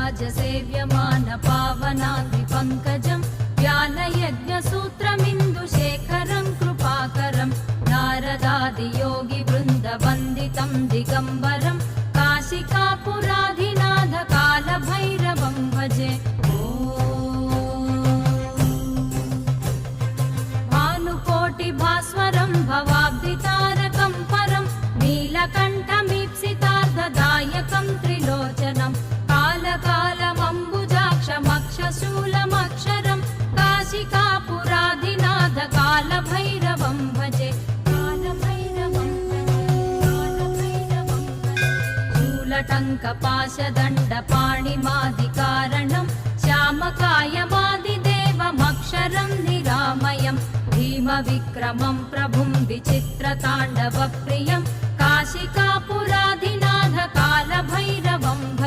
सेव्यमान पावनाद्रिपङ्कजं ज्ञानयज्ञसूत्रमिन्दुशेखरं कृपाकरं नारदादियोगिवृन्दवन्दितं दिगम्बरं काशिकापुराधिनाथ कालभैरवं भजे। भानुकोटिभास्वरं भवाब्धितारकं परं नीलकण्ठमीप्सितार्थदायकं त्रिलोचनं कालकालमम्बुजाक्षमक्षशूलमक्षरं काशिकापुराधिनाथ कालभैरवं भजे। शूलटङ्कपाशदण्डपाणिमादिकारणं श्यामकायमादिदेवमक्षरं निरामयं भीमविक्रमं प्रभुं विचित्रताण्डवप्रियं